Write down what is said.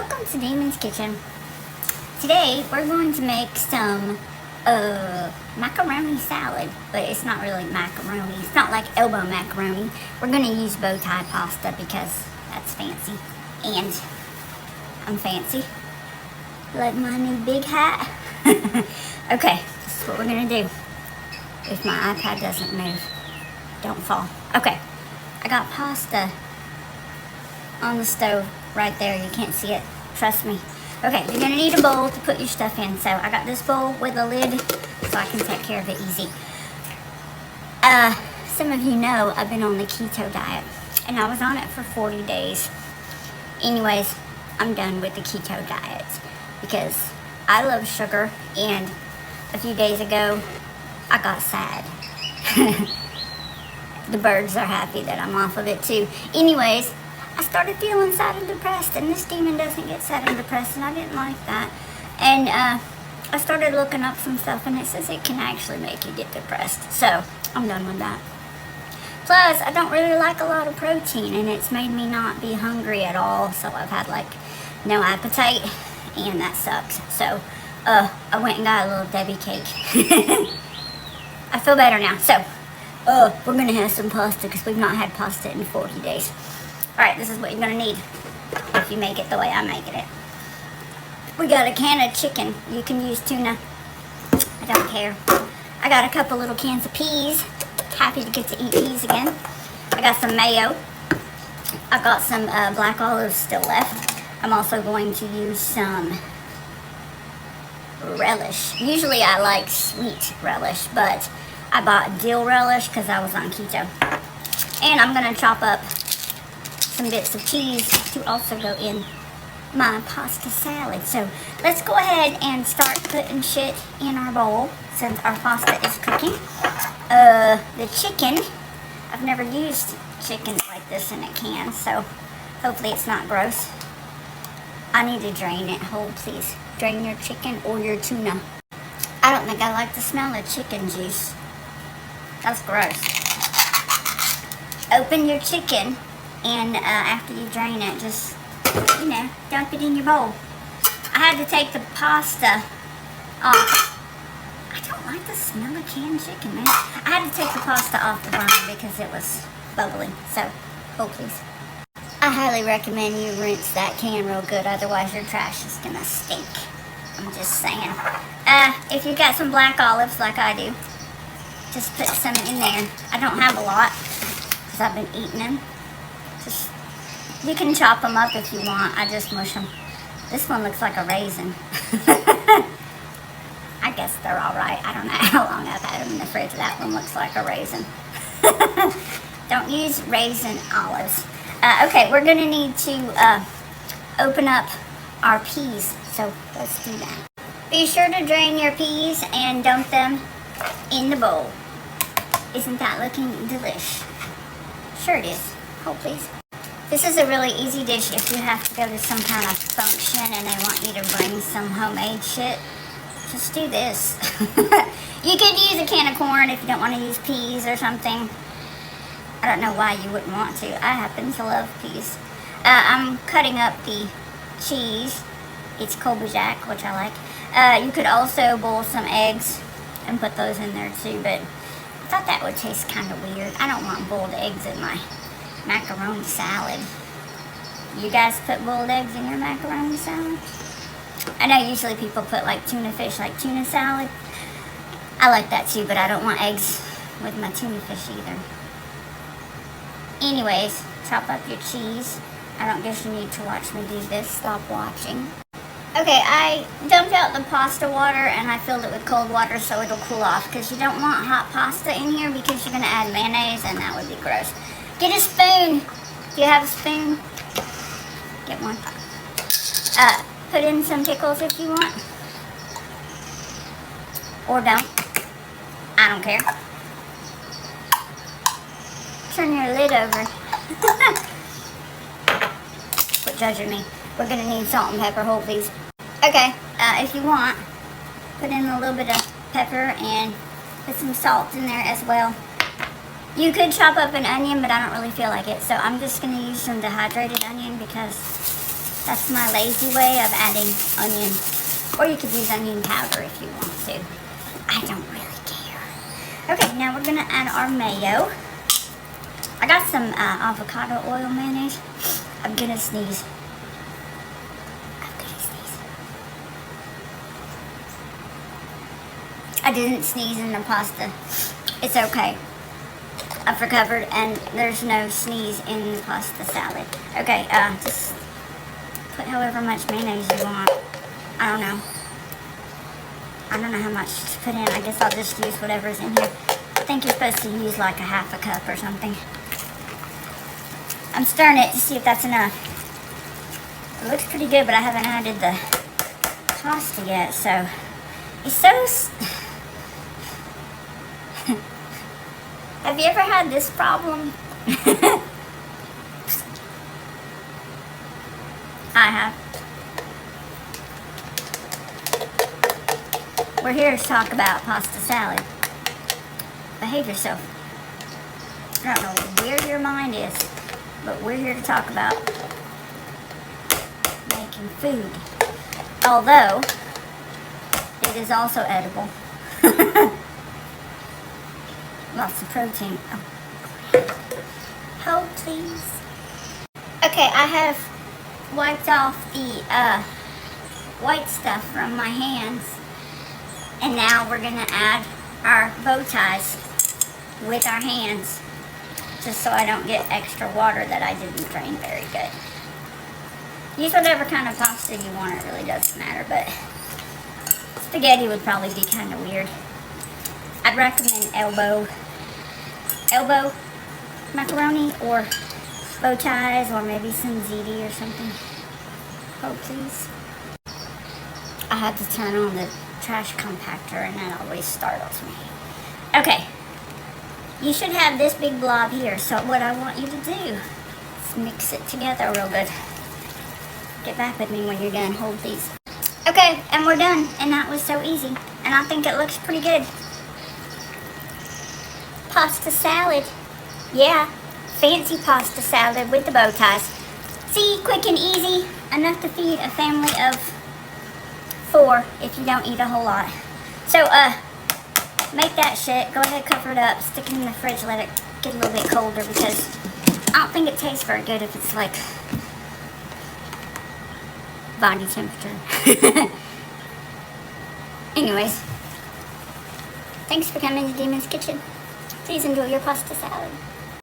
welcome to Damon's Kitchen. Today we're going to make some macaroni salad, but it's not really macaroni. It's not like elbow macaroni. We're going to use bow tie pasta because that's fancy, and I'm fancy. Like my new big hat. Okay, this is what we're going to do. If my iPad doesn't move, don't fall. Okay, I got pasta on the stove right there. You can't see it, trust me. Okay, you're gonna need a bowl to put your stuff in. So I got this bowl with a lid so I can take care of it easy. Some of you know I've been on the keto diet, and I was on it for 40 days. Anyways, I'm done with the keto diet because I love sugar, and a few days ago I got sad. The birds are happy that I'm off of it too. Anyways, I started feeling sad and depressed, and this demon doesn't get sad and depressed, and I didn't like that. And I started looking up some stuff, and it says it can actually make you get depressed. So I'm done with that. Plus, I don't really like a lot of protein, and it's made me not be hungry at all. So I've had like no appetite, and that sucks. So I went and got a little Debbie cake. I feel better now. So we're gonna have some pasta because we've not had pasta in 40 days. Alright, this is what you're gonna need if you make it the way I'm making it. We got a can of chicken. You can use tuna. I don't care. I got a couple little cans of peas. Happy to get to eat peas again. I got some mayo. I got some black olives still left. I'm also going to use some relish. Usually I like sweet relish, but I bought dill relish because I was on keto. And I'm gonna chop up some bits of cheese to also go in my pasta salad. So let's go ahead and start putting shit in our bowl since our pasta is cooking. The chicken, I've never used chicken like this in a can, so hopefully it's not gross. I need to drain it whole, please. Drain your chicken or your tuna. I don't think I like the smell of chicken juice. That's gross. Open your chicken, and after you drain it, just, you know, dump it in your bowl. I had to take the pasta off. I don't like the smell of canned chicken, man. I had to take the pasta off the burner because it was bubbling. So, hold please. I highly recommend you rinse that can real good, otherwise your trash is gonna stink. I'm just saying. If you got some black olives like I do, just put some in there. I don't have a lot because I've been eating them. Just, you can chop them up if you want. I just mush them. This one looks like a raisin. I guess they're alright. I don't know how long I've had them in the fridge. That one looks like a raisin. Don't use raisin olives. Okay, we're going to need to open up our peas. So let's do that. Be sure to drain your peas and dump them in the bowl. Isn't that looking delish? Sure it is. Hold please. This is a really easy dish if you have to go to some kind of function and they want you to bring some homemade shit. Just do this. You could use a can of corn if you don't want to use peas or something. I don't know why you wouldn't want to. I happen to love peas. I'm cutting up the cheese. It's Colby-Jack, which I like. You could also boil some eggs and put those in there too, but I thought that would taste kind of weird. I don't want boiled eggs in my macaroni salad. You guys put boiled eggs in your macaroni salad? I know usually people put like tuna fish, like tuna salad. I like that too, but I don't want eggs with my tuna fish either. Anyways, chop up your cheese. I don't guess you need to watch me do this. Stop watching. Okay, I dumped out the pasta water and I filled it with cold water so it'll cool off, because you don't want hot pasta in here because you're going to add mayonnaise and that would be gross. Get a spoon. Do you have a spoon? Get one. Put in some pickles if you want. Or don't. I don't care. Turn your lid over. Quit judging me. We're going to need salt and pepper, hold please. Okay, if you want, put in a little bit of pepper and put some salt in there as well. You could chop up an onion, but I don't really feel like it. So I'm just going to use some dehydrated onion because That's my lazy way of adding onion. Or you could use onion powder if you want to. I don't really care. Okay, now we're gonna add our mayo. I got some avocado oil mayonnaise. I'm gonna sneeze. I didn't sneeze in the pasta. It's okay. I've recovered and there's no sneeze in the pasta salad. Okay, just put however much mayonnaise you want. I don't know. I don't know how much to put in. I guess I'll just use whatever's in here. I think you're supposed to use like a half a cup or something. I'm stirring it to see if that's enough. It looks pretty good, but I haven't added the pasta yet, so it's so... Have you ever had this problem? I have. We're here to talk about pasta salad. Behave yourself. I don't know where your mind is, but we're here to talk about making food. Although, it is also edible. Lots of protein. Oh. Hold, please. Okay, I have wiped off the white stuff from my hands. And now we're gonna add our bow ties with our hands, just so I don't get extra water that I didn't drain very good. Use whatever kind of pasta you want, it really doesn't matter, but spaghetti would probably be kind of weird. I'd recommend elbow macaroni or bow ties or maybe some ziti or something. Hold, please. I had to turn on the trash compactor and that always startles me. Okay, you should have this big blob here, so what I want you to do is mix it together real good. Get back with me when you're done. Hold these. Okay, and we're done, and that was so easy, and I think it looks pretty good. Pasta salad. Yeah, fancy pasta salad with the bow ties. See, quick and easy, enough to feed a family of 4 if you don't eat a whole lot. So, make that shit. Go ahead, cover it up, stick it in the fridge, let it get a little bit colder because I don't think it tastes very good if it's like body temperature. Anyways, thanks for coming to Demon's Kitchen. Please enjoy your pasta salad.